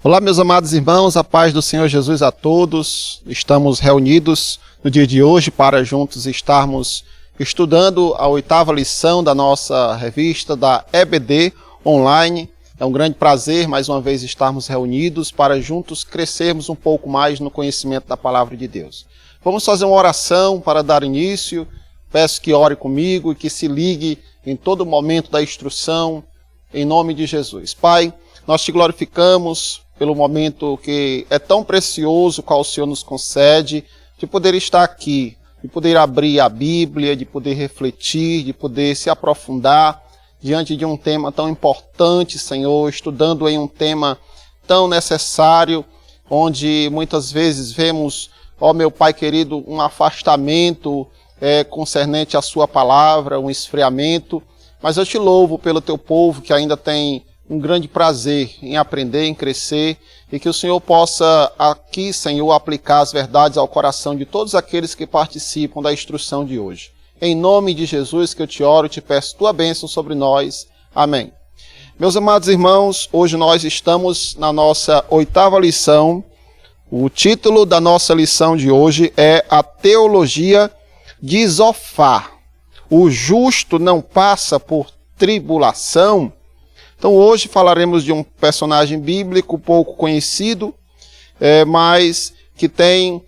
Olá, meus amados irmãos, a paz do Senhor Jesus a todos. Estamos reunidos no dia de hoje para juntos estarmos estudando a 8ª lição da nossa revista da EBD online. É um grande prazer mais uma vez estarmos reunidos para juntos crescermos um pouco mais no conhecimento da palavra de Deus. Vamos fazer uma oração para dar início. Peço que ore comigo e que se ligue em todo momento da instrução, em nome de Jesus. Pai, nós te glorificamos pelo momento que é tão precioso, qual o Senhor nos concede, de poder estar aqui, de poder abrir a Bíblia, de poder refletir, de poder se aprofundar diante de um tema tão importante, Senhor, estudando em um tema tão necessário, onde muitas vezes vemos, ó meu Pai querido, um afastamento concernente à sua palavra, um esfriamento, mas eu te louvo pelo teu povo que ainda tem um grande prazer em aprender, em crescer, e que o Senhor possa aqui, Senhor, aplicar as verdades ao coração de todos aqueles que participam da instrução de hoje. Em nome de Jesus que eu te oro e te peço tua bênção sobre nós. Amém. Meus amados irmãos, hoje nós estamos na nossa 8ª lição. O título da nossa lição de hoje é a Teologia de Zofar. O justo não passa por tribulação. Então hoje falaremos de um personagem bíblico pouco conhecido, mas que tem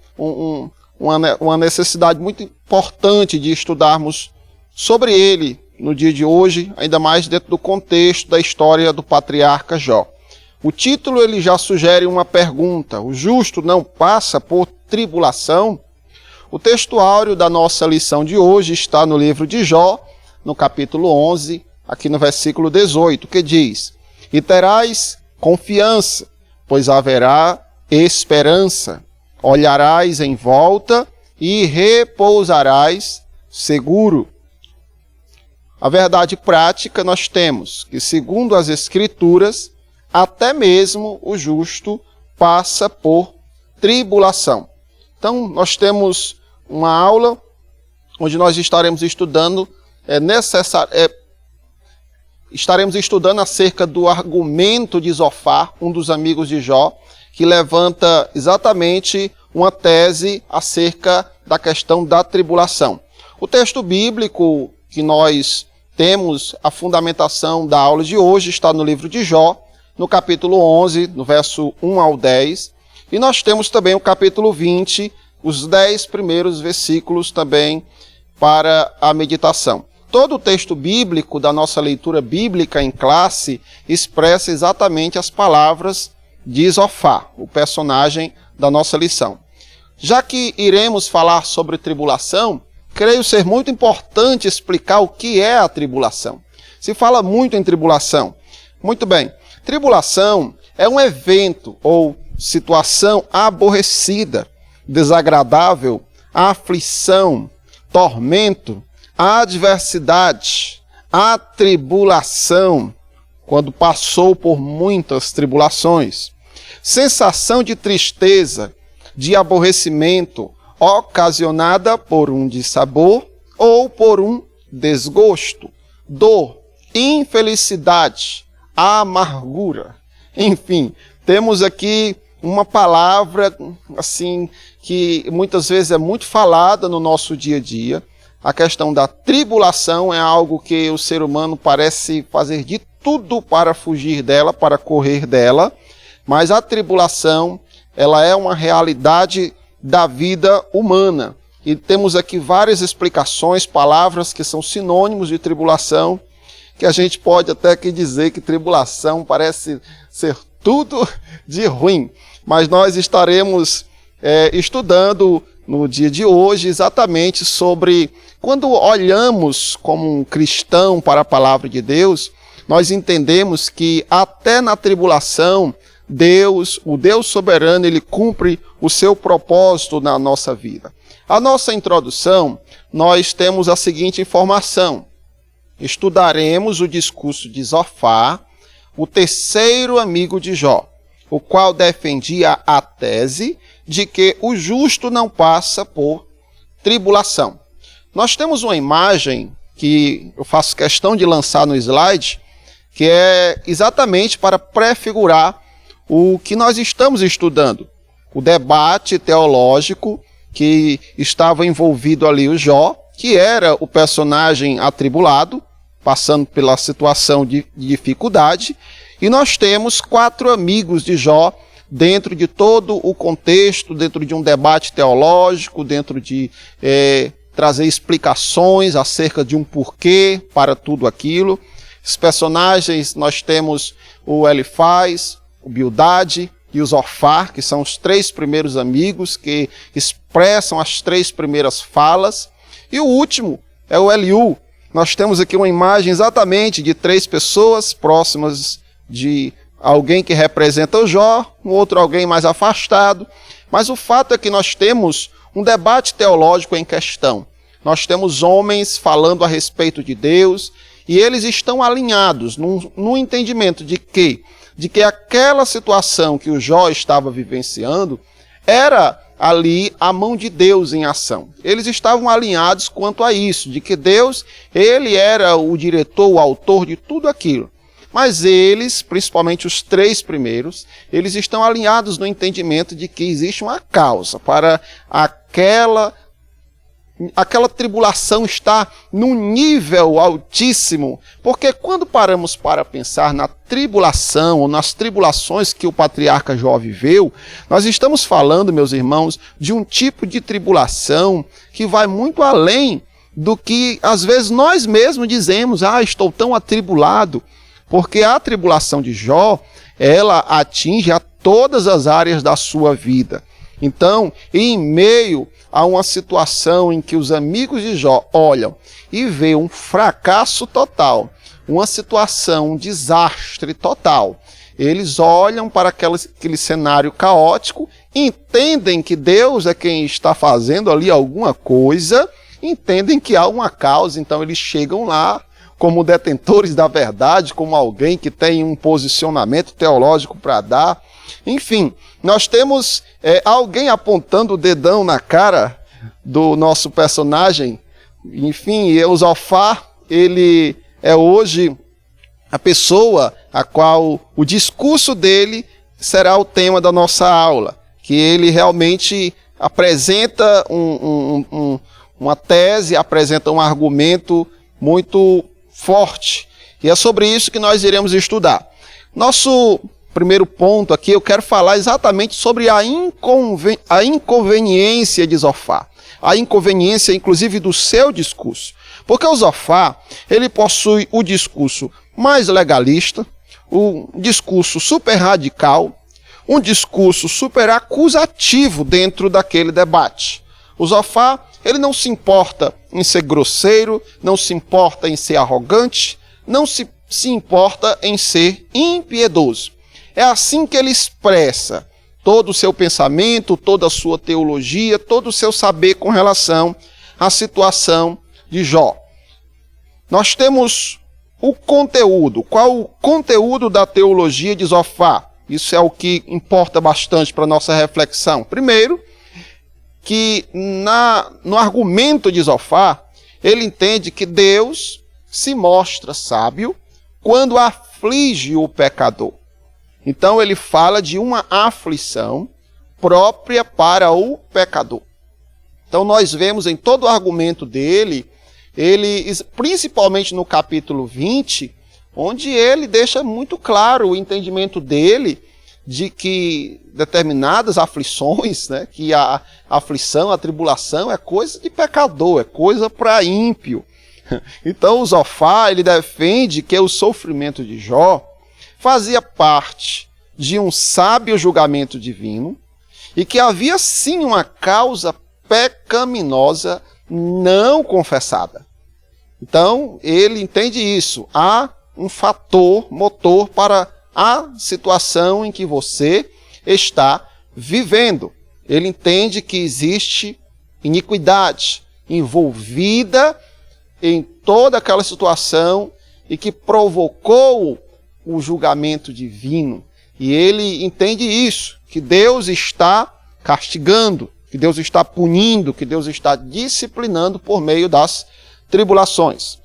uma necessidade muito importante de estudarmos sobre ele no dia de hoje, ainda mais dentro do contexto da história do patriarca Jó. O título ele já sugere uma pergunta: o justo não passa por tribulação? O texto áureo da nossa lição de hoje está no livro de Jó, no capítulo 11, aqui no versículo 18, que diz: E terás confiança, pois haverá esperança. Olharás em volta e repousarás seguro. A verdade prática nós temos que, segundo as Escrituras, até mesmo o justo passa por tribulação. Então, nós temos uma aula onde nós estaremos estudando, estaremos estudando acerca do argumento de Zofar, um dos amigos de Jó, que levanta exatamente uma tese acerca da questão da tribulação. O texto bíblico que nós temos, a fundamentação da aula de hoje, está no livro de Jó, no capítulo 11, no verso 1 ao 10, e nós temos também o capítulo 20, os 10 primeiros versículos também para a meditação. Todo o texto bíblico da nossa leitura bíblica em classe expressa exatamente as palavras de Zofar, o personagem da nossa lição. Já que iremos falar sobre tribulação, creio ser muito importante explicar o que é a tribulação. Se fala muito em tribulação. Muito bem, tribulação é um evento ou situação aborrecida, desagradável, aflição, tormento, adversidade, atribulação, quando passou por muitas tribulações, sensação de tristeza, de aborrecimento, ocasionada por um dissabor ou por um desgosto, dor, infelicidade, amargura. Enfim, temos aqui uma palavra assim que muitas vezes é muito falada no nosso dia a dia. A questão da tribulação é algo que o ser humano parece fazer de tudo para fugir dela, para correr dela, mas a tribulação, ela é uma realidade da vida humana. E temos aqui várias explicações, palavras que são sinônimos de tribulação, que a gente pode até que dizer que tribulação parece ser tudo de ruim. Mas nós estaremos estudando no dia de hoje exatamente sobre quando olhamos como um cristão para a palavra de Deus, nós entendemos que até na tribulação, Deus, o Deus soberano, ele cumpre o seu propósito na nossa vida. A nossa introdução, nós temos a seguinte informação: estudaremos o discurso de Zofar, o terceiro amigo de Jó, o qual defendia a tese de que o justo não passa por tribulação. Nós temos uma imagem que eu faço questão de lançar no slide, que é exatamente para prefigurar o que nós estamos estudando, o debate teológico que estava envolvido ali o Jó, que era o personagem atribulado, passando pela situação de dificuldade, e nós temos 4 amigos de Jó dentro de todo o contexto, dentro de um debate teológico, dentro de trazer explicações acerca de um porquê para tudo aquilo. Os personagens, nós temos o Elifaz, o Bildade e o Zofar, que são os 3 primeiros amigos que expressam as 3 primeiras falas. E o último é o Eliú. Nós temos aqui uma imagem exatamente de 3 pessoas próximas de alguém que representa o Jó, um outro alguém mais afastado. Mas o fato é que nós temos um debate teológico em questão. Nós temos homens falando a respeito de Deus e eles estão alinhados no entendimento de que aquela situação que o Jó estava vivenciando era ali a mão de Deus em ação. Eles estavam alinhados quanto a isso, de que Deus, ele era o diretor, o autor de tudo aquilo. Mas eles, principalmente os 3 primeiros, eles estão alinhados no entendimento de que existe uma causa para aquela tribulação estar num nível altíssimo. Porque quando paramos para pensar na tribulação, ou nas tribulações que o patriarca Jó viveu, nós estamos falando, meus irmãos, de um tipo de tribulação que vai muito além do que às vezes nós mesmos dizemos, estou tão atribulado. Porque a tribulação de Jó, ela atinge a todas as áreas da sua vida. Então, em meio a uma situação em que os amigos de Jó olham e veem um fracasso total, uma situação, um desastre total, eles olham para aquele cenário caótico, entendem que Deus é quem está fazendo ali alguma coisa, entendem que há uma causa, então eles chegam lá, como detentores da verdade, como alguém que tem um posicionamento teológico para dar. Enfim, nós temos alguém apontando o dedão na cara do nosso personagem. Enfim, o Zofar, ele é hoje a pessoa a qual o discurso dele será o tema da nossa aula, que ele realmente apresenta uma tese, apresenta um argumento muito forte. E é sobre isso que nós iremos estudar. Nosso primeiro ponto aqui, eu quero falar exatamente sobre a inconveniência de Zofar. A inconveniência, inclusive, do seu discurso. Porque o Zofar, ele possui o discurso mais legalista, um discurso super radical, um discurso super acusativo dentro daquele debate. O Zofar, ele não se importa em ser grosseiro, não se importa em ser arrogante, não se importa em ser impiedoso. É assim que ele expressa todo o seu pensamento, toda a sua teologia, todo o seu saber com relação à situação de Jó. Nós temos o conteúdo. Qual o conteúdo da teologia de Zofar? Isso é o que importa bastante para a nossa reflexão. Primeiro, que no argumento de Zofar, ele entende que Deus se mostra sábio quando aflige o pecador. Então ele fala de uma aflição própria para o pecador. Então nós vemos em todo o argumento dele, ele, principalmente no capítulo 20, onde ele deixa muito claro o entendimento dele de que determinadas aflições, né, que a aflição, a tribulação é coisa de pecador, é coisa para ímpio. Então o Zofar, ele defende que o sofrimento de Jó fazia parte de um sábio julgamento divino e que havia sim uma causa pecaminosa não confessada. Então ele entende isso. Há um fator motor para a situação em que você está vivendo. Ele entende que existe iniquidade envolvida em toda aquela situação e que provocou o julgamento divino. E ele entende isso, que Deus está castigando, que Deus está punindo, que Deus está disciplinando por meio das tribulações.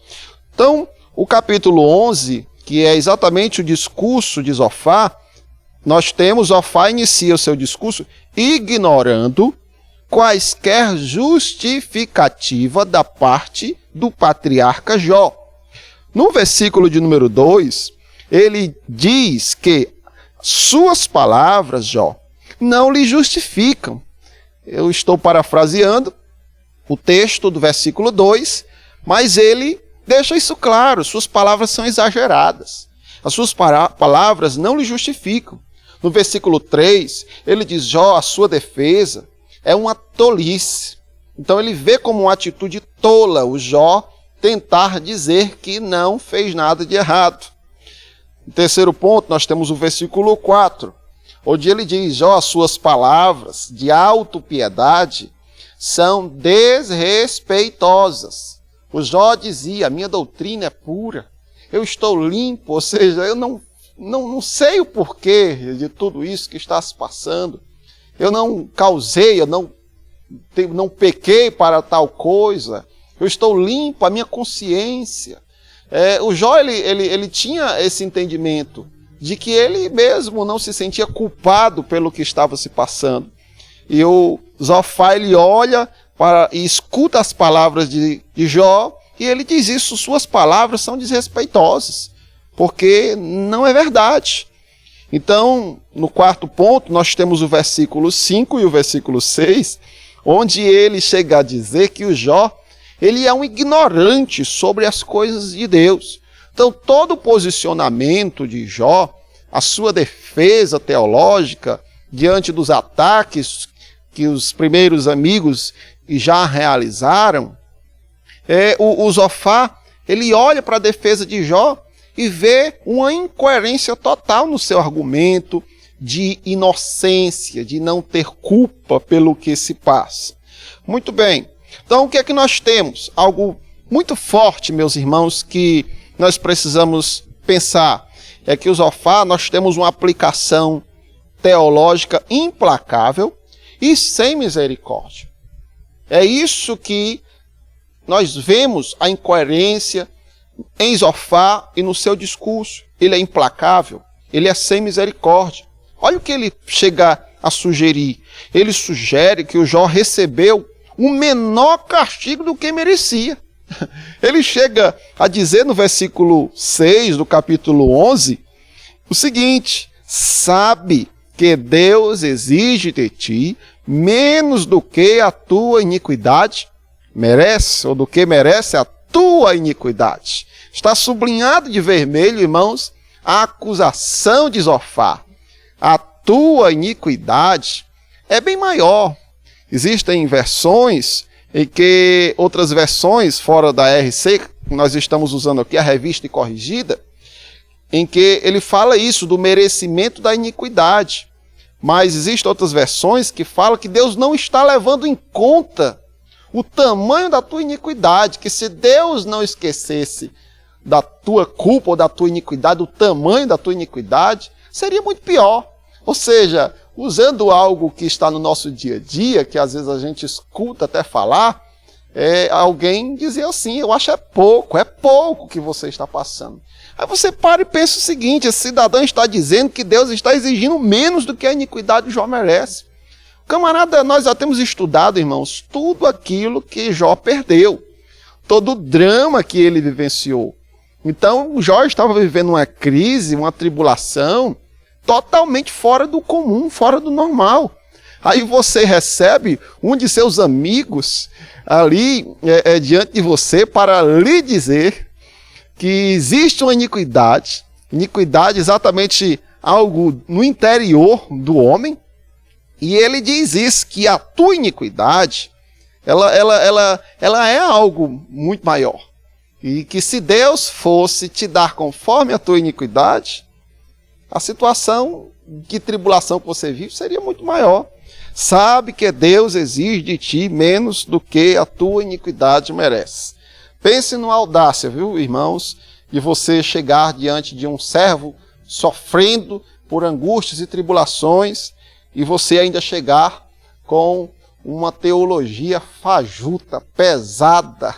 Então, o capítulo 11, que é exatamente o discurso de Zofar, nós temos Zofar inicia o seu discurso ignorando quaisquer justificativa da parte do patriarca Jó. No versículo de número 2, ele diz que suas palavras, Jó, não lhe justificam. Eu estou parafraseando o texto do versículo 2, mas ele deixa isso claro, suas palavras são exageradas. As suas palavras não lhe justificam. No versículo 3, ele diz, Jó, a sua defesa é uma tolice. Então ele vê como uma atitude tola o Jó tentar dizer que não fez nada de errado. No terceiro ponto, nós temos o versículo 4, onde ele diz, Jó, as suas palavras de autopiedade são desrespeitosas. O Jó dizia, a minha doutrina é pura, eu estou limpo, ou seja, eu não sei o porquê de tudo isso que está se passando. Eu não causei, eu não pequei para tal coisa. Eu estou limpo, a minha consciência. O Jó, ele tinha esse entendimento de que ele mesmo não se sentia culpado pelo que estava se passando. E o Zofar, ele olha e escuta as palavras de Jó, e ele diz isso, suas palavras são desrespeitosas, porque não é verdade. Então, no quarto ponto, nós temos o versículo 5 e o versículo 6, onde ele chega a dizer que o Jó, ele é um ignorante sobre as coisas de Deus. Então, todo o posicionamento de Jó, a sua defesa teológica, diante dos ataques que os primeiros amigos já realizaram, o Zofar, ele olha para a defesa de Jó e vê uma incoerência total no seu argumento de inocência, de não ter culpa pelo que se passa. Muito bem. Então, o que é que nós temos? Algo muito forte, meus irmãos, que nós precisamos pensar. É que o Zofar, nós temos uma aplicação teológica implacável e sem misericórdia. É isso que nós vemos a incoerência em Zofar e no seu discurso. Ele é implacável, ele é sem misericórdia. Olha o que ele chega a sugerir. Ele sugere que o Jó recebeu o menor castigo do que merecia. Ele chega a dizer no versículo 6 do capítulo 11 o seguinte: sabe que Deus exige de ti menos do que a tua iniquidade merece, ou do que merece a tua iniquidade. Está sublinhado de vermelho, irmãos, a acusação de Zofar. A tua iniquidade é bem maior. Existem versões em que, outras versões fora da RC, nós estamos usando aqui a Revista e Corrigida, em que ele fala isso, do merecimento da iniquidade. Mas existem outras versões que falam que Deus não está levando em conta o tamanho da tua iniquidade, que se Deus não esquecesse da tua culpa ou da tua iniquidade, o tamanho da tua iniquidade, seria muito pior. Ou seja, usando algo que está no nosso dia a dia, que às vezes a gente escuta até falar, alguém dizer assim, eu acho é pouco que você está passando. Aí você para e pensa o seguinte, esse cidadão está dizendo que Deus está exigindo menos do que a iniquidade de Jó merece. Camarada, nós já temos estudado, irmãos, tudo aquilo que Jó perdeu, todo o drama que ele vivenciou. Então, o Jó estava vivendo uma crise, uma tribulação, totalmente fora do comum, fora do normal. Aí você recebe um de seus amigos ali diante de você para lhe dizer que existe uma iniquidade exatamente algo no interior do homem, e ele diz isso, que a tua iniquidade, ela é algo muito maior. E que se Deus fosse te dar conforme a tua iniquidade, a situação de tribulação que você vive seria muito maior. Sabe que Deus exige de ti menos do que a tua iniquidade merece. Pense numa audácia, viu, irmãos, de você chegar diante de um servo sofrendo por angústias e tribulações, e você ainda chegar com uma teologia fajuta, pesada,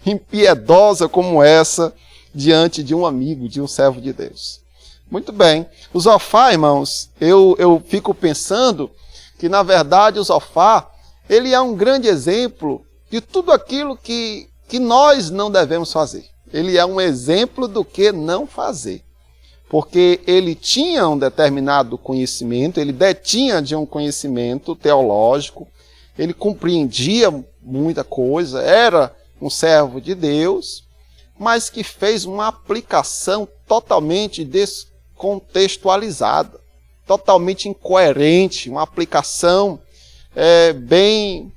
impiedosa como essa, diante de um amigo, de um servo de Deus. Muito bem. O Zofar, irmãos, eu fico pensando que, na verdade, o Zofar, ele é um grande exemplo de tudo aquilo que nós não devemos fazer. Ele é um exemplo do que não fazer. Porque ele tinha um determinado conhecimento, ele detinha de um conhecimento teológico, ele compreendia muita coisa, era um servo de Deus, mas que fez uma aplicação totalmente descontextualizada, totalmente incoerente, uma aplicação bem...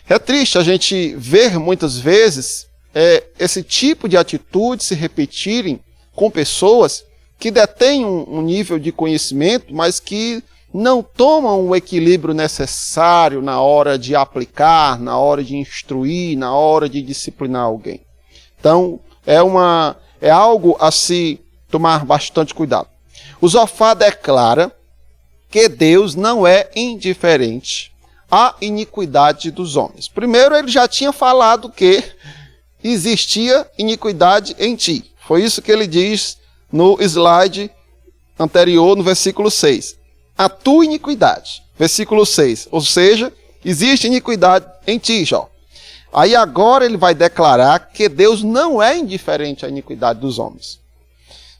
É triste a gente ver muitas vezes esse tipo de atitude se repetirem com pessoas que detêm um nível de conhecimento, mas que não tomam o equilíbrio necessário na hora de aplicar, na hora de instruir, na hora de disciplinar alguém. Então, é algo a se tomar bastante cuidado. O Zofar declara que Deus não é indiferente à iniquidade dos homens. Primeiro, ele já tinha falado que existia iniquidade em ti. Foi isso que ele diz no slide anterior, no versículo 6. A tua iniquidade. Versículo 6. Ou seja, existe iniquidade em ti, Jó. Aí agora ele vai declarar que Deus não é indiferente à iniquidade dos homens.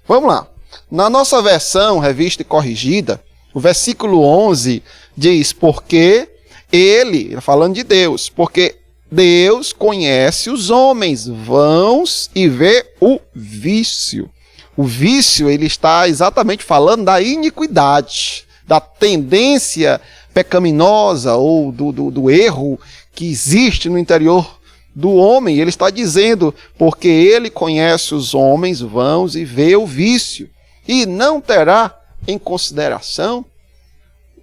Vamos lá. Na nossa versão, revista e corrigida, o versículo 11 diz, porque ele, falando de Deus, porque Deus conhece os homens vãos e vê o vício. O vício, ele está exatamente falando da iniquidade, da tendência pecaminosa ou do erro que existe no interior do homem. Ele está dizendo, porque ele conhece os homens vãos e vê o vício, e não terá em consideração.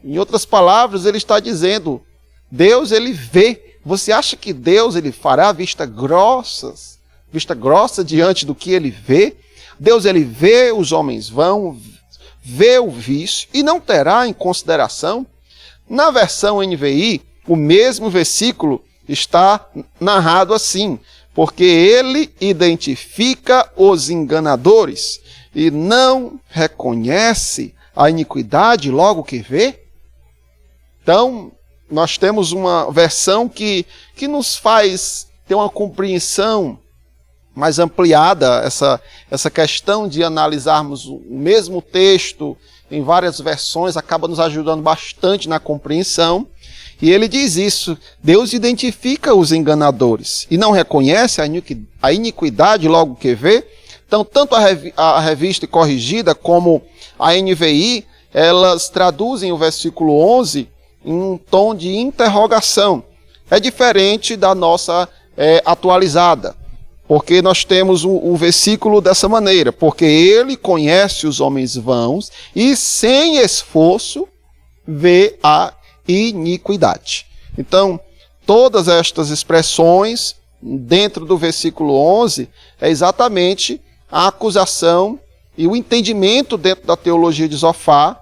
Em outras palavras, ele está dizendo, Deus, ele vê. Você acha que Deus ele fará vista grossa diante do que ele vê? Deus ele vê os homens vão, vê o vício e não terá em consideração. Na versão NVI, o mesmo versículo está narrado assim, porque ele identifica os enganadores e não reconhece a iniquidade logo que vê. Então, nós temos uma versão que nos faz ter uma compreensão mais ampliada, essa questão de analisarmos o mesmo texto em várias versões, acaba nos ajudando bastante na compreensão. E ele diz isso, Deus identifica os enganadores e não reconhece a iniquidade logo que vê. Então, tanto a revista corrigida como a NVI, elas traduzem o versículo 11 em um tom de interrogação. É diferente da nossa atualizada, porque nós temos o versículo dessa maneira, porque ele conhece os homens vãos e sem esforço vê a iniquidade. Então, todas estas expressões dentro do versículo 11 é exatamente a acusação e o entendimento dentro da teologia de Zofar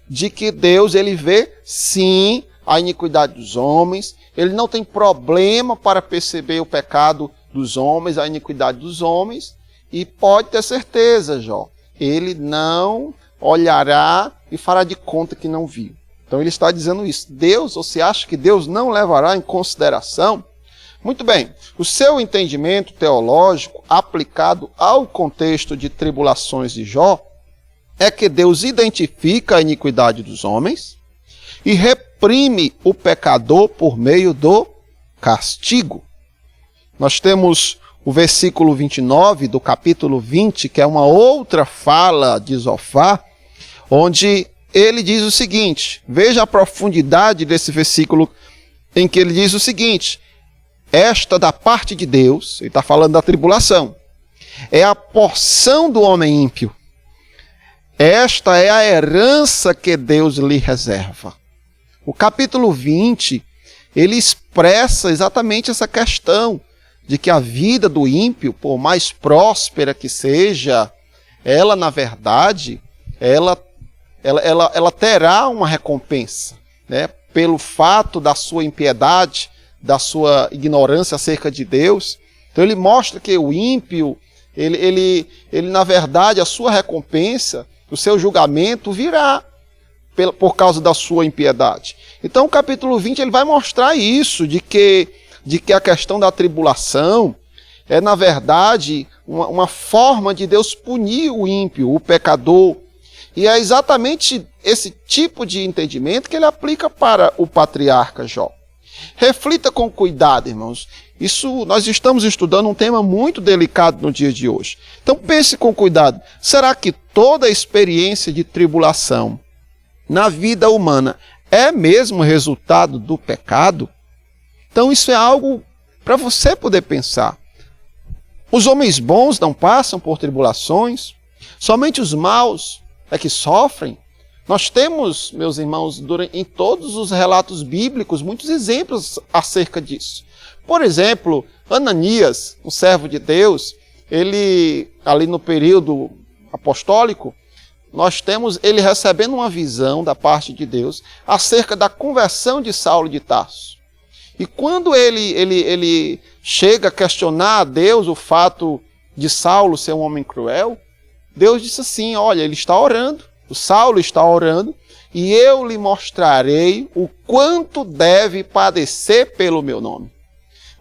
de que Deus ele vê sim a iniquidade dos homens, ele não tem problema para perceber o pecado dos homens, a iniquidade dos homens, e pode ter certeza, Jó, ele não olhará e fará de conta que não viu. Então ele está dizendo isso. Deus, você acha que Deus não levará em consideração? Muito bem, o seu entendimento teológico aplicado ao contexto de tribulações de Jó é que Deus identifica a iniquidade dos homens e reprime o pecador por meio do castigo. Nós temos o versículo 29 do capítulo 20, que é uma outra fala de Zofar, onde ele diz o seguinte, veja a profundidade desse versículo em que ele diz o seguinte, esta da parte de Deus, ele está falando da tribulação, é a porção do homem ímpio. Esta é a herança que Deus lhe reserva. O capítulo 20, ele expressa exatamente essa questão de que a vida do ímpio, por mais próspera que seja, ela, na verdade, ela terá uma recompensa, né? Pelo fato da sua impiedade, da sua ignorância acerca de Deus. Então ele mostra que o ímpio, Ele, na verdade, a sua recompensa, o seu julgamento virá por causa da sua impiedade. Então o capítulo 20 ele vai mostrar isso, de que a questão da tribulação é, na verdade, uma forma de Deus punir o ímpio, o pecador. E é exatamente esse tipo de entendimento que ele aplica para o patriarca Jó. Reflita com cuidado, irmãos. Nós estamos estudando um tema muito delicado no dia de hoje. Então pense com cuidado. Será que toda experiência de tribulação na vida humana é mesmo resultado do pecado? Então isso é algo para você poder pensar. Os homens bons não passam por tribulações, somente os maus é que sofrem. Nós temos, meus irmãos, em todos os relatos bíblicos, muitos exemplos acerca disso. Por exemplo, Ananias, um servo de Deus, ele, ali no período apostólico, nós temos ele recebendo uma visão da parte de Deus acerca da conversão de Saulo de Tarso. E quando ele chega a questionar a Deus o fato de Saulo ser um homem cruel, Deus disse assim, olha, ele está orando, o Saulo está orando, e eu lhe mostrarei o quanto deve padecer pelo meu nome.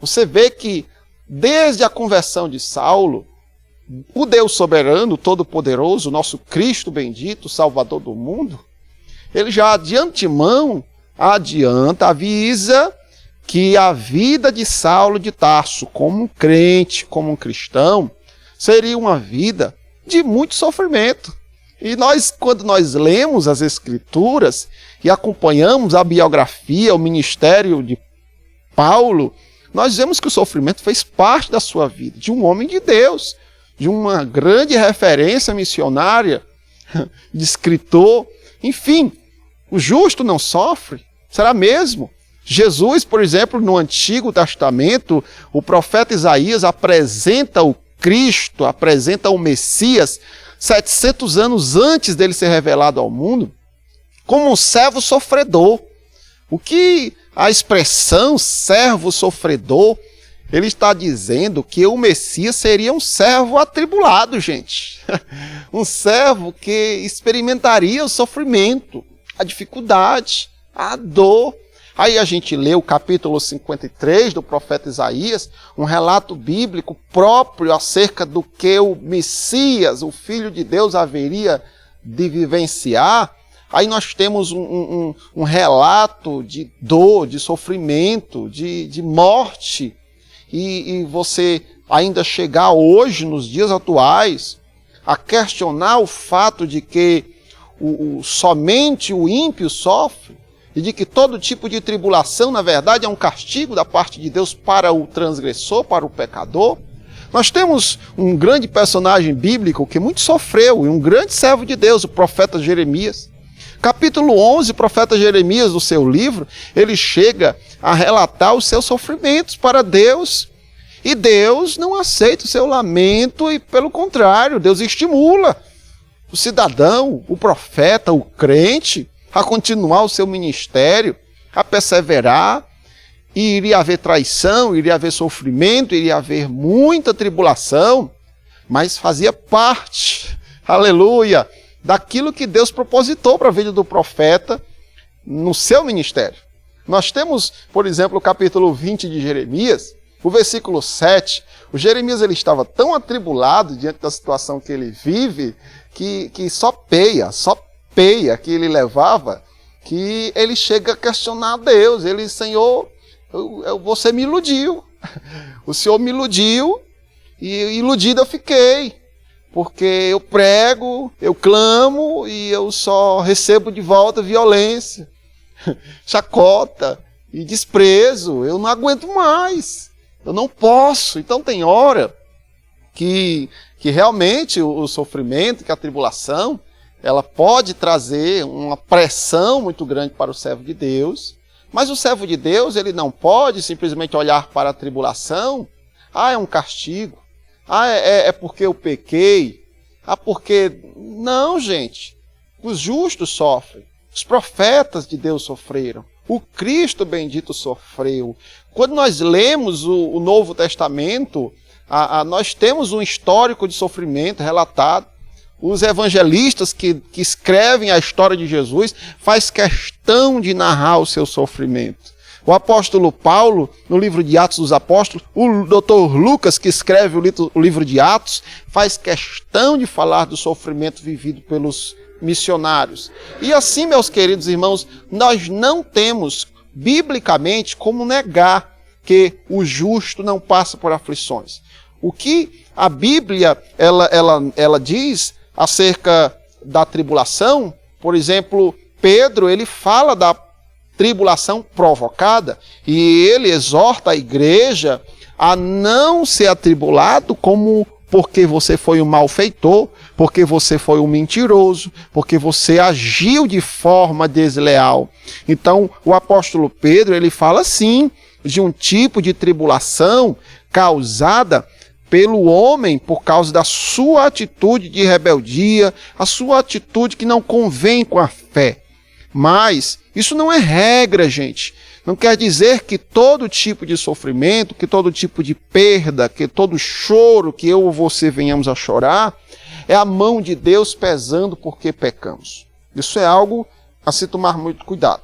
Você vê que desde a conversão de Saulo, o Deus soberano, todo-poderoso, nosso Cristo bendito, Salvador do mundo, ele já de antemão avisa que a vida de Saulo de Tarso, como um crente, como um cristão, seria uma vida de muito sofrimento. E quando nós lemos as Escrituras e acompanhamos a biografia, o ministério de Paulo, nós vemos que o sofrimento fez parte da sua vida, de um homem de Deus, de uma grande referência missionária, de escritor. Enfim, o justo não sofre? Será mesmo? Jesus, por exemplo, no Antigo Testamento, o profeta Isaías apresenta o Cristo, apresenta o Messias, 700 anos antes dele ser revelado ao mundo, como um servo sofredor. O que a expressão servo sofredor, ele está dizendo que o Messias seria um servo atribulado, gente. Um servo que experimentaria o sofrimento, a dificuldade, a dor. Aí a gente lê o capítulo 53 do profeta Isaías, um relato bíblico próprio acerca do que o Messias, o Filho de Deus, haveria de vivenciar. Aí nós temos um relato de dor, de sofrimento, de morte. E você ainda chegar hoje, nos dias atuais, a questionar o fato de que somente o ímpio sofre, e de que todo tipo de tribulação, na verdade, é um castigo da parte de Deus para o transgressor, para o pecador. Nós temos um grande personagem bíblico que muito sofreu, e um grande servo de Deus, o profeta Jeremias. Capítulo 11, o profeta Jeremias, no seu livro, ele chega a relatar os seus sofrimentos para Deus. E Deus não aceita o seu lamento e, pelo contrário, Deus estimula o cidadão, o profeta, o crente, a continuar o seu ministério, a perseverar, e iria haver traição, iria haver sofrimento, iria haver muita tribulação, mas fazia parte, aleluia, daquilo que Deus propositou para a vida do profeta no seu ministério. Nós temos, por exemplo, o capítulo 20 de Jeremias, o versículo 7, o Jeremias ele estava tão atribulado diante da situação que ele vive, que só peia que ele levava, que ele chega a questionar a Deus. Ele, Senhor, você me iludiu. O Senhor me iludiu e iludido eu fiquei. Porque eu prego, eu clamo e eu só recebo de volta violência, chacota e desprezo. Eu não aguento mais. Eu não posso. Então tem hora que realmente o sofrimento, que a tribulação, ela pode trazer uma pressão muito grande para o servo de Deus, mas o servo de Deus ele não pode simplesmente olhar para a tribulação, é um castigo, é porque eu pequei, porque... Não, gente, os justos sofrem, os profetas de Deus sofreram, o Cristo bendito sofreu. Quando nós lemos o Novo Testamento, Nós temos um histórico de sofrimento relatado. Os evangelistas que escrevem a história de Jesus faz questão de narrar o seu sofrimento. O apóstolo Paulo, no livro de Atos dos Apóstolos, o doutor Lucas, que escreve o livro de Atos, faz questão de falar do sofrimento vivido pelos missionários. E assim, meus queridos irmãos, nós não temos, biblicamente, como negar que o justo não passa por aflições. O que a Bíblia ela diz acerca da tribulação, por exemplo, Pedro, ele fala da tribulação provocada e ele exorta a igreja a não ser atribulado como porque você foi um malfeitor, porque você foi um mentiroso, porque você agiu de forma desleal. Então, o apóstolo Pedro, ele fala sim de um tipo de tribulação causada pelo homem por causa da sua atitude de rebeldia, a sua atitude que não convém com a fé. Mas isso não é regra, gente. Não quer dizer que todo tipo de sofrimento, que todo tipo de perda, que todo choro que eu ou você venhamos a chorar, é a mão de Deus pesando porque pecamos. Isso é algo a se tomar muito cuidado.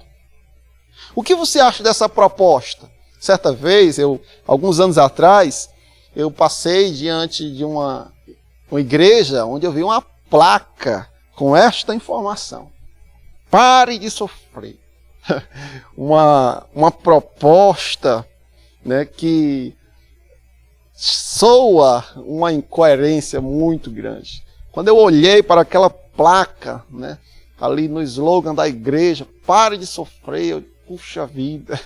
O que você acha dessa proposta? Certa vez, alguns anos atrás, eu passei diante de uma igreja onde eu vi uma placa com esta informação. Pare de sofrer. Uma proposta, né, que soa uma incoerência muito grande. Quando eu olhei para aquela placa, né, ali no slogan da igreja, pare de sofrer, eu, puxa vida,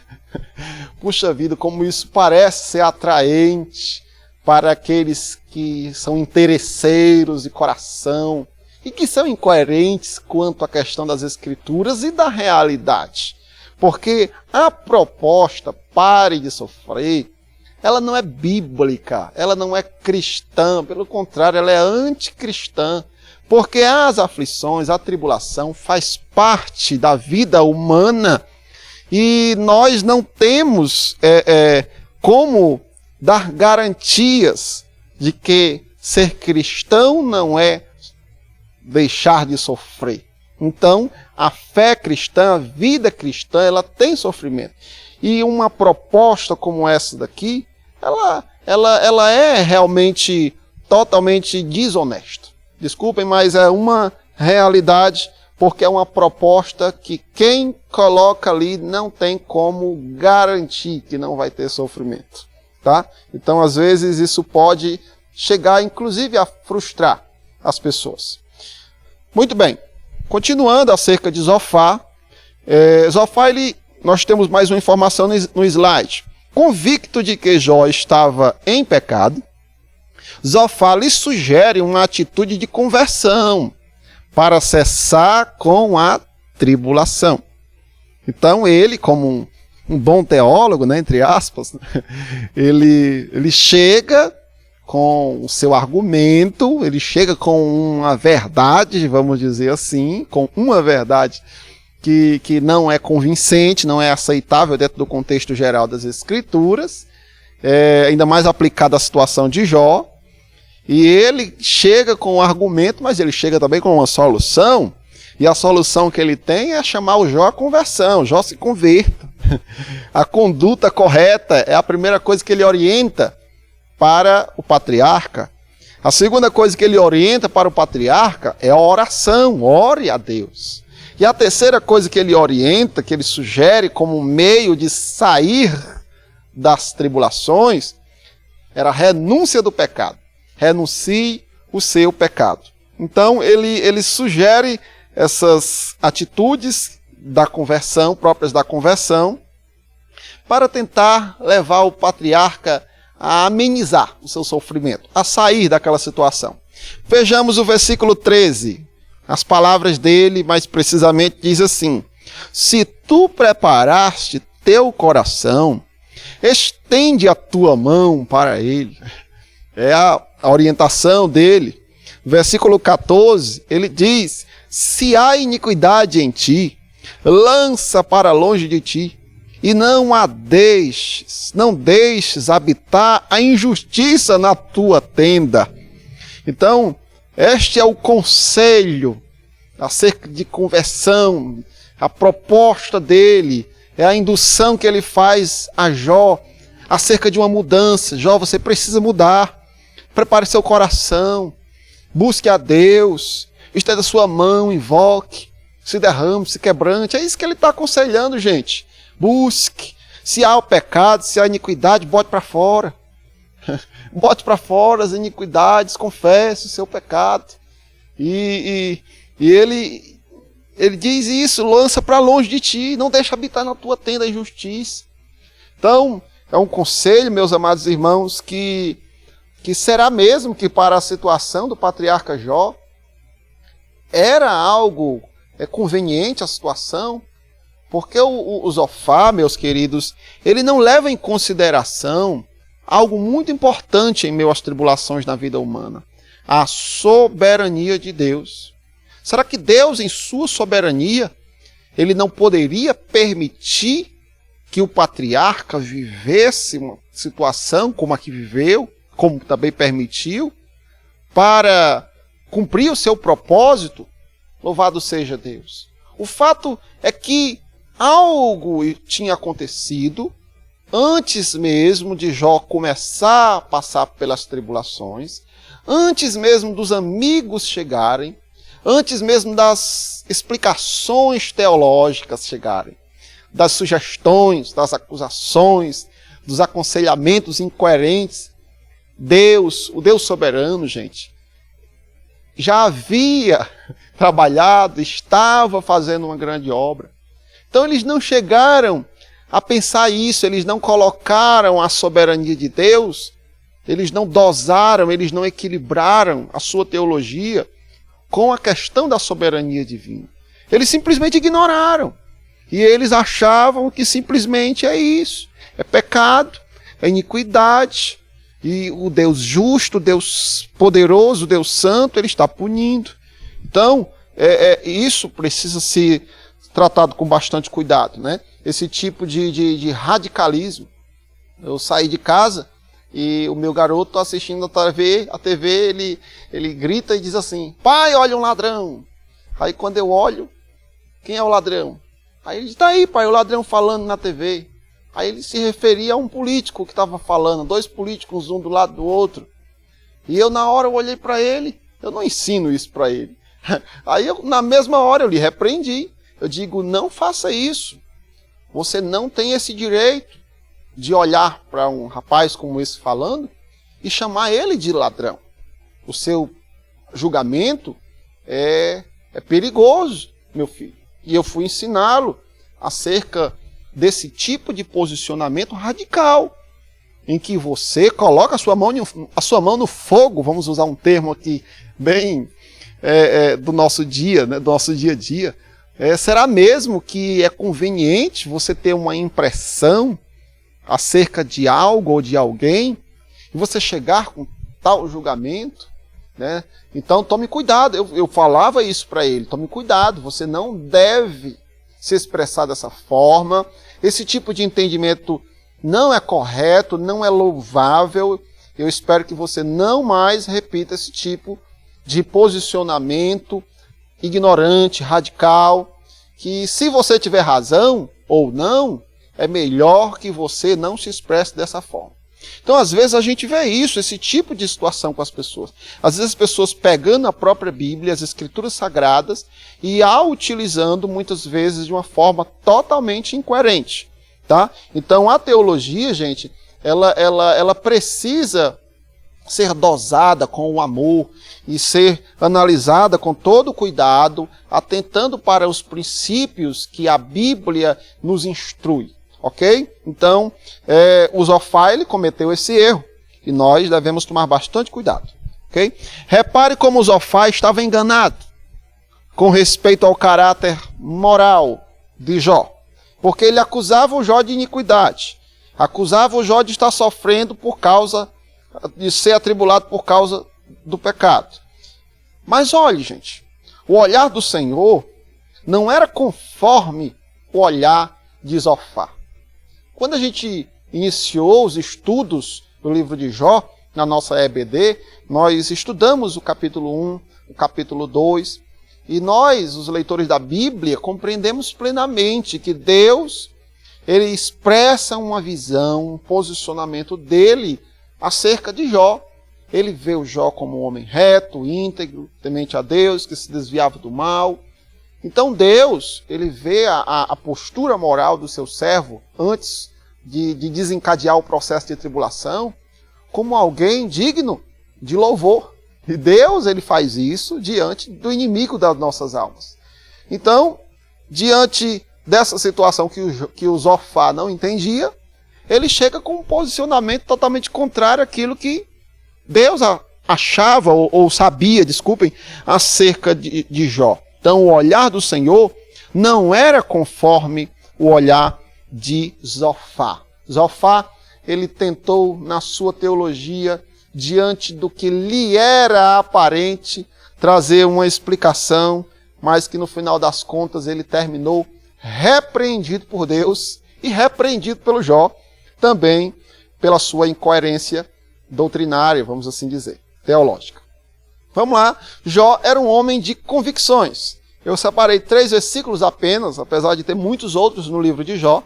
como isso parece ser atraente para aqueles que são interesseiros de coração, e que são incoerentes quanto à questão das Escrituras e da realidade. Porque a proposta, pare de sofrer, ela não é bíblica, ela não é cristã, pelo contrário, ela é anticristã. Porque as aflições, a tribulação faz parte da vida humana e nós não temos como dar garantias de que ser cristão não é deixar de sofrer. Então, a fé cristã, a vida cristã, ela tem sofrimento. E uma proposta como essa daqui, ela é realmente totalmente desonesta. Desculpem, mas é uma realidade, porque é uma proposta que quem coloca ali não tem como garantir que não vai ter sofrimento. Tá? Então, às vezes, isso pode chegar, inclusive, a frustrar as pessoas. Muito bem, continuando acerca de Zofar, nós temos mais uma informação no slide. Convicto de que Jó estava em pecado, Zofar lhe sugere uma atitude de conversão para cessar com a tribulação. Então ele, como um bom teólogo, né, entre aspas, ele chega com o seu argumento, ele chega com uma verdade, vamos dizer assim, com uma verdade que não é convincente, não é aceitável dentro do contexto geral das Escrituras, ainda mais aplicado à situação de Jó, e ele chega com um argumento, mas ele chega também com uma solução, e a solução que ele tem é chamar o Jó à conversão, Jó se converta. A conduta correta é a primeira coisa que ele orienta para o patriarca. A segunda coisa que ele orienta para o patriarca é a oração, ore a Deus. E a terceira coisa que ele orienta, que ele sugere como meio de sair das tribulações, era a renúncia do pecado. Renuncie o seu pecado. Então ele sugere essas atitudes da conversão, próprias da conversão, para tentar levar o patriarca a amenizar o seu sofrimento, a sair daquela situação. Vejamos o versículo 13. As palavras dele, mais precisamente, diz assim: se tu preparaste teu coração, estende a tua mão para ele. É a orientação dele. Versículo 14, ele diz: se há iniquidade em ti, lança para longe de ti, e não deixes habitar a injustiça na tua tenda. Então, este é o conselho acerca de conversão, a proposta dele, é a indução que ele faz a Jó acerca de uma mudança. Jó, você precisa mudar. Prepare seu coração, busque a Deus, estenda sua mão, invoque, se derrame, se quebrante. É isso que ele está aconselhando, gente. Busque. Se há o pecado, se há iniquidade, bote para fora. Bote para fora as iniquidades, confesse o seu pecado. E ele diz isso, lança para longe de ti, não deixa habitar na tua tenda a injustiça. Então, é um conselho, meus amados irmãos, que será mesmo que para a situação do patriarca Jó, era algo conveniente a situação, porque o Zofar, meus queridos, ele não leva em consideração algo muito importante em meio às tribulações na vida humana, a soberania de Deus. Será que Deus, em sua soberania, ele não poderia permitir que o patriarca vivesse uma situação como a que viveu, como também permitiu, para cumprir o seu propósito? Louvado seja Deus. O fato é que algo tinha acontecido antes mesmo de Jó começar a passar pelas tribulações, antes mesmo dos amigos chegarem, antes mesmo das explicações teológicas chegarem, das sugestões, das acusações, dos aconselhamentos incoerentes. Deus, o Deus soberano, gente, já havia trabalhado, estava fazendo uma grande obra. Então eles não chegaram a pensar isso, eles não colocaram a soberania de Deus, eles não dosaram, eles não equilibraram a sua teologia com a questão da soberania divina. Eles simplesmente ignoraram. E eles achavam que simplesmente é isso. É pecado, é iniquidade. E o Deus justo, o Deus poderoso, o Deus santo, ele está punindo. Então, isso precisa ser tratado com bastante cuidado, né? Esse tipo de radicalismo. Eu saí de casa e o meu garoto assistindo a TV, ele grita e diz assim: pai, olha um ladrão. Aí quando eu olho, quem é o ladrão? Aí ele diz: tá aí, pai, o ladrão falando na TV. Aí ele se referia a um político que estava falando, dois políticos, um do lado do outro. E eu, na hora, eu olhei para ele, eu não ensino isso para ele. Aí, na mesma hora, eu lhe repreendi. Eu digo: não faça isso. Você não tem esse direito de olhar para um rapaz como esse falando e chamar ele de ladrão. O seu julgamento é perigoso, meu filho. E eu fui ensiná-lo acerca desse tipo de posicionamento radical, em que você coloca a sua mão no fogo, vamos usar um termo aqui bem do nosso dia, né, do nosso dia a dia. Será mesmo que é conveniente você ter uma impressão acerca de algo ou de alguém e você chegar com tal julgamento, né? Então tome cuidado. Eu falava isso para ele: tome cuidado, você não deve se expressar dessa forma. Esse tipo de entendimento não é correto, não é louvável. Eu espero que você não mais repita esse tipo de posicionamento ignorante, radical, que se você tiver razão ou não, é melhor que você não se expresse dessa forma. Então, às vezes, a gente vê isso, esse tipo de situação com as pessoas. Às vezes, as pessoas pegando a própria Bíblia, as Escrituras Sagradas, e a utilizando, muitas vezes, de uma forma totalmente incoerente. Tá? Então, a teologia, gente, ela precisa ser dosada com o amor e ser analisada com todo o cuidado, atentando para os princípios que a Bíblia nos instrui. Ok? Então, o Zofar, ele cometeu esse erro e nós devemos tomar bastante cuidado. Ok? Repare como o Zofar estava enganado com respeito ao caráter moral de Jó, porque ele acusava o Jó de iniquidade, acusava o Jó de estar sofrendo por causa de ser atribulado por causa do pecado. Mas olhe, gente, o olhar do Senhor não era conforme o olhar de Zofar. Quando a gente iniciou os estudos do livro de Jó, na nossa EBD, nós estudamos o capítulo 1, o capítulo 2, e nós, os leitores da Bíblia, compreendemos plenamente que Deus, ele expressa uma visão, um posicionamento dele acerca de Jó. Ele vê o Jó como um homem reto, íntegro, temente a Deus, que se desviava do mal. Então Deus, ele vê a postura moral do seu servo antes de desencadear o processo de tribulação como alguém digno de louvor. E Deus, ele faz isso diante do inimigo das nossas almas. Então, diante dessa situação que o Zofar não entendia, ele chega com um posicionamento totalmente contrário àquilo que Deus achava ou sabia, desculpem, acerca de Jó. Então, o olhar do Senhor não era conforme o olhar de Zofar. Zofar, ele tentou, na sua teologia, diante do que lhe era aparente, trazer uma explicação, mas que no final das contas ele terminou repreendido por Deus e repreendido pelo Jó, também pela sua incoerência doutrinária, vamos assim dizer, teológica. Vamos lá, Jó era um homem de convicções. Eu separei 3 versículos apenas, apesar de ter muitos outros no livro de Jó.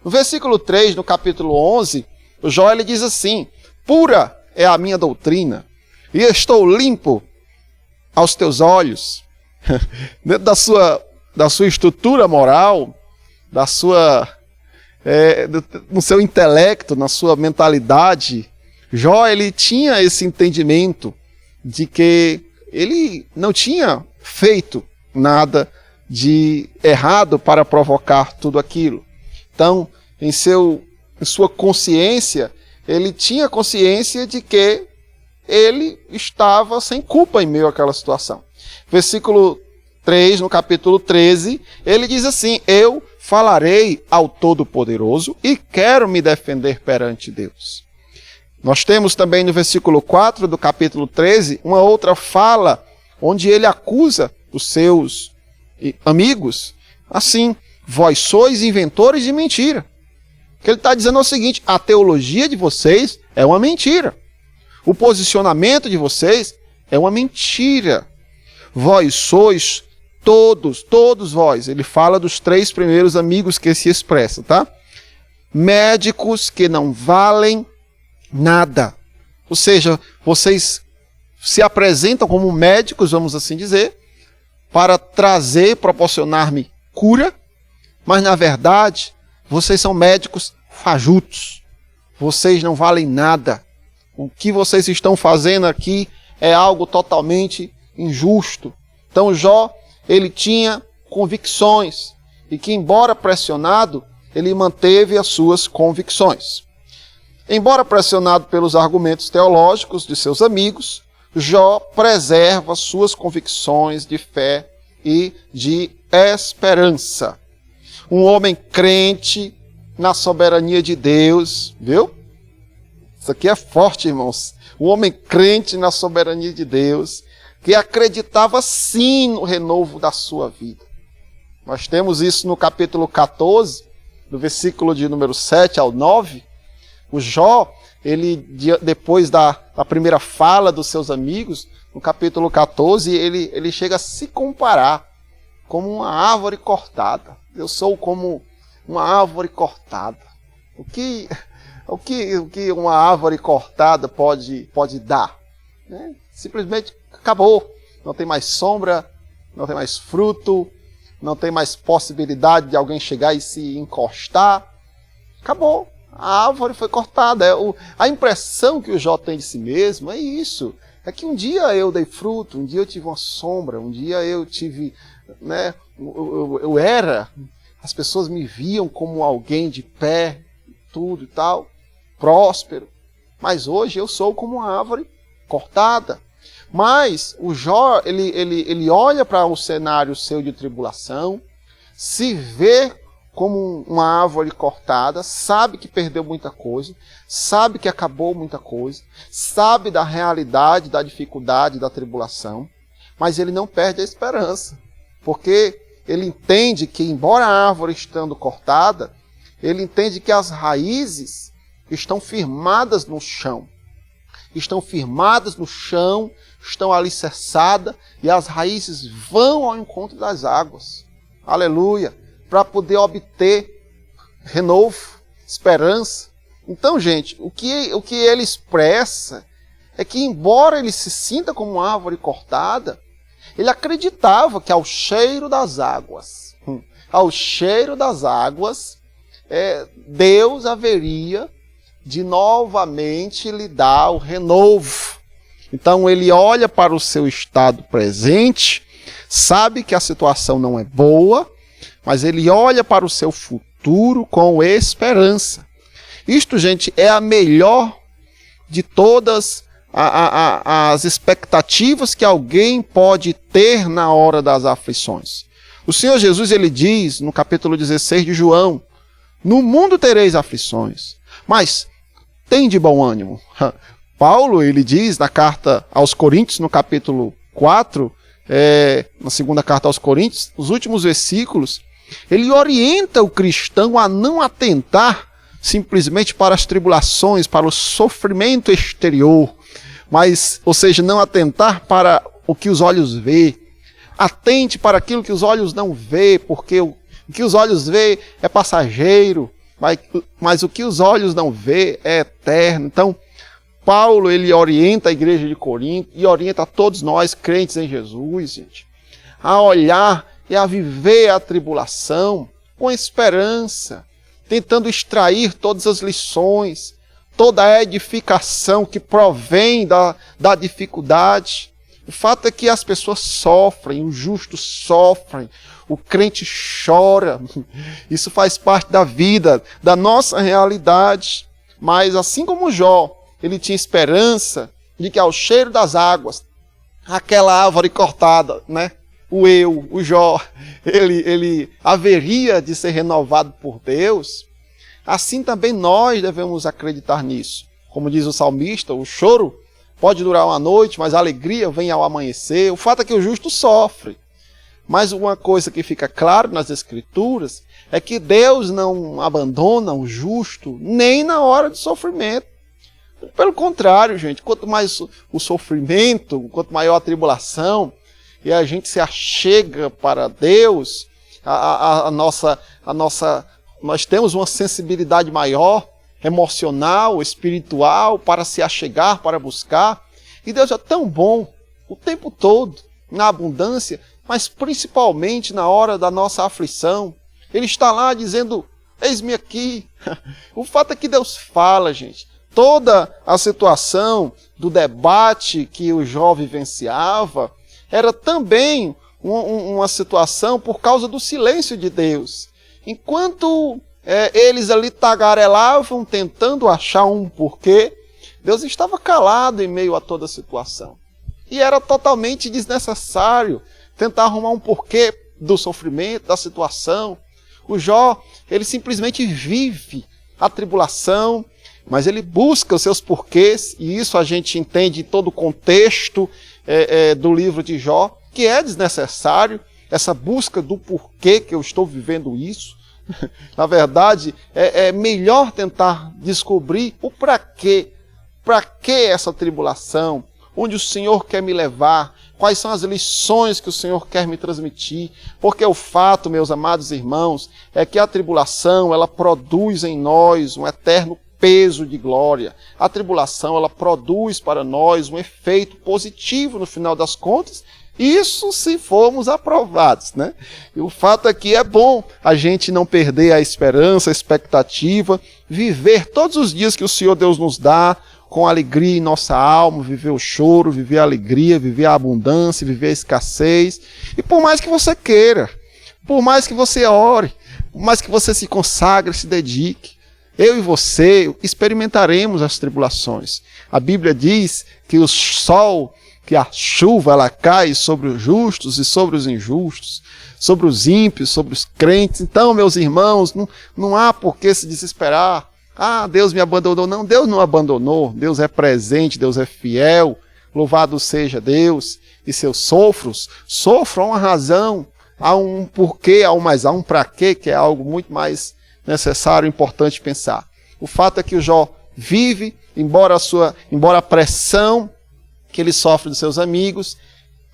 No versículo 3, no capítulo 11, o Jó ele diz assim: pura é a minha doutrina, e estou limpo aos teus olhos. Dentro da sua estrutura moral, no seu intelecto, na sua mentalidade, Jó ele tinha esse entendimento de que ele não tinha feito nada de errado para provocar tudo aquilo. Então, em sua consciência, ele tinha consciência de que ele estava sem culpa em meio àquela situação. Versículo 3, no capítulo 13, ele diz assim: eu falarei ao Todo-Poderoso e quero me defender perante Deus. Nós temos também no versículo 4 do capítulo 13, uma outra fala, onde ele acusa os seus amigos, assim: vós sois inventores de mentira. O que ele está dizendo é o seguinte: a teologia de vocês é uma mentira. O posicionamento de vocês é uma mentira. Vós sois todos vós. Ele fala dos 3 primeiros amigos que se expressam, tá? Médicos que não valem nada. Ou seja, vocês se apresentam como médicos, vamos assim dizer, para proporcionar-me cura, mas na verdade, vocês são médicos fajutos. Vocês não valem nada. O que vocês estão fazendo aqui é algo totalmente injusto. Então Jó, ele tinha convicções, e que, embora pressionado, ele manteve as suas convicções. Embora pressionado pelos argumentos teológicos de seus amigos, Jó preserva suas convicções de fé e de esperança. Um homem crente na soberania de Deus, viu? Isso aqui é forte, irmãos. Um homem crente na soberania de Deus, que acreditava sim no renovo da sua vida. Nós temos isso no capítulo 14, do versículo de número 7 ao 9. O Jó, ele, depois da primeira fala dos seus amigos, no capítulo 14, ele chega a se comparar como uma árvore cortada. Eu sou como uma árvore cortada. O que uma árvore cortada pode dar? Simplesmente acabou. Não tem mais sombra, não tem mais fruto, não tem mais possibilidade de alguém chegar e se encostar. Acabou. A árvore foi cortada. A impressão que o Jó tem de si mesmo é isso. É que um dia eu dei fruto, um dia eu tive uma sombra, um dia eu tive... eu era... As pessoas me viam como alguém de pé, tudo e tal, próspero. Mas hoje eu sou como uma árvore cortada. Mas o Jó, ele olha para o cenário seu de tribulação, se vê como uma árvore cortada, sabe que perdeu muita coisa, sabe que acabou muita coisa, sabe da realidade, da dificuldade, da tribulação, mas ele não perde a esperança, porque ele entende que, embora a árvore estando cortada, ele entende que as raízes estão firmadas no chão. Estão firmadas no chão, estão alicerçadas, e as raízes vão ao encontro das águas. Aleluia! Para poder obter renovo, esperança. Então, gente, o que ele expressa é que, embora ele se sinta como uma árvore cortada, ele acreditava que ao cheiro das águas, Deus haveria de novamente lhe dar o renovo. Então ele olha para o seu estado presente, sabe que a situação não é boa, mas ele olha para o seu futuro com esperança. Isto, gente, é a melhor de todas as expectativas que alguém pode ter na hora das aflições. O Senhor Jesus, ele diz no capítulo 16 de João: no mundo tereis aflições, mas tem de bom ânimo. Paulo, ele diz na carta aos Coríntios, no capítulo 4, na segunda carta aos Coríntios, nos últimos versículos, ele orienta o cristão a não atentar simplesmente para as tribulações, para o sofrimento exterior, mas, ou seja, não atentar para o que os olhos vê. Atente para aquilo que os olhos não vê, porque o que os olhos vê é passageiro, mas o que os olhos não vê é eterno. Então, Paulo, ele orienta a igreja de Corinto e orienta a todos nós, crentes em Jesus, gente, a olhar e a viver a tribulação com esperança, tentando extrair todas as lições, toda a edificação que provém da dificuldade. O fato é que as pessoas sofrem, os justos sofrem, o crente chora. Isso faz parte da vida, da nossa realidade. Mas assim como Jó, ele tinha esperança de que ao cheiro das águas, aquela árvore cortada, né? O Jó, ele haveria de ser renovado por Deus. Assim também nós devemos acreditar nisso. Como diz o salmista, o choro pode durar uma noite, mas a alegria vem ao amanhecer. O fato é que o justo sofre. Mas uma coisa que fica claro nas Escrituras é que Deus não abandona o justo nem na hora de sofrimento. Pelo contrário, gente, quanto mais o sofrimento, quanto maior a tribulação, e a gente se achega para Deus, nós temos uma sensibilidade maior, emocional, espiritual, para se achegar, para buscar. E Deus é tão bom o tempo todo, na abundância, mas principalmente na hora da nossa aflição. Ele está lá dizendo: eis-me aqui. O fato é que Deus fala, gente. Toda a situação do debate que o Jó vivenciava era também uma situação por causa do silêncio de Deus. Enquanto eles ali tagarelavam, tentando achar um porquê, Deus estava calado em meio a toda a situação. E era totalmente desnecessário tentar arrumar um porquê do sofrimento, da situação. O Jó, ele simplesmente vive a tribulação, mas ele busca os seus porquês, e isso a gente entende em todo o contexto do livro de Jó, que é desnecessário, essa busca do porquê que eu estou vivendo isso. Na verdade, é melhor tentar descobrir o para quê essa tribulação, onde o Senhor quer me levar, quais são as lições que o Senhor quer me transmitir, porque o fato, meus amados irmãos, é que a tribulação, ela produz em nós um eterno peso de glória. A tribulação, ela produz para nós um efeito positivo no final das contas, isso se formos aprovados, né? E o fato é que é bom a gente não perder a esperança, a expectativa, viver todos os dias que o Senhor Deus nos dá, com alegria em nossa alma, viver o choro, viver a alegria, viver a abundância, viver a escassez. E por mais que você queira, por mais que você ore, por mais que você se consagre, se dedique, eu e você experimentaremos as tribulações. A Bíblia diz que o sol, que a chuva, ela cai sobre os justos e sobre os injustos, sobre os ímpios, sobre os crentes. Então, meus irmãos, não há por que se desesperar. Ah, Deus me abandonou. Não, Deus não abandonou. Deus é presente, Deus é fiel. Louvado seja Deus. E se eu sofro há uma razão, há um porquê, há um para quê, que é algo muito mais necessário, importante pensar. O fato é que o Jó vive, embora a pressão que ele sofre dos seus amigos,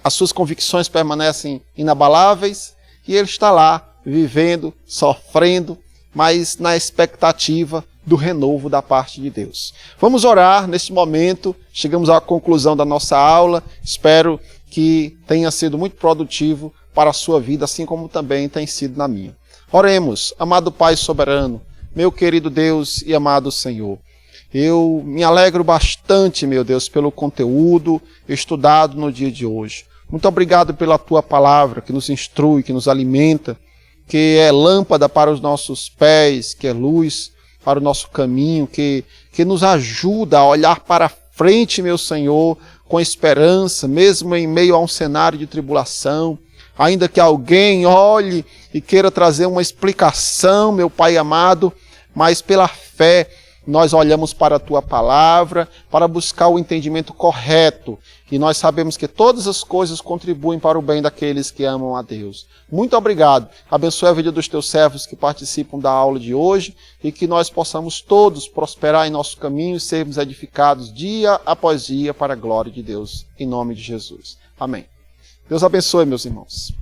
as suas convicções permanecem inabaláveis, e ele está lá, vivendo, sofrendo, mas na expectativa do renovo da parte de Deus. Vamos orar neste momento, chegamos à conclusão da nossa aula, espero que tenha sido muito produtivo para a sua vida, assim como também tem sido na minha. Oremos, amado Pai soberano, meu querido Deus e amado Senhor. Eu me alegro bastante, meu Deus, pelo conteúdo estudado no dia de hoje. Muito obrigado pela Tua palavra, que nos instrui, que nos alimenta, que é lâmpada para os nossos pés, que é luz para o nosso caminho, que nos ajuda a olhar para frente, meu Senhor, com esperança, mesmo em meio a um cenário de tribulação. Ainda que alguém olhe e queira trazer uma explicação, meu Pai amado, mas pela fé nós olhamos para a Tua palavra, para buscar o entendimento correto, e nós sabemos que todas as coisas contribuem para o bem daqueles que amam a Deus. Muito obrigado. Abençoe a vida dos Teus servos que participam da aula de hoje, e que nós possamos todos prosperar em nosso caminho e sermos edificados dia após dia para a glória de Deus. Em nome de Jesus. Amém. Deus abençoe, meus irmãos.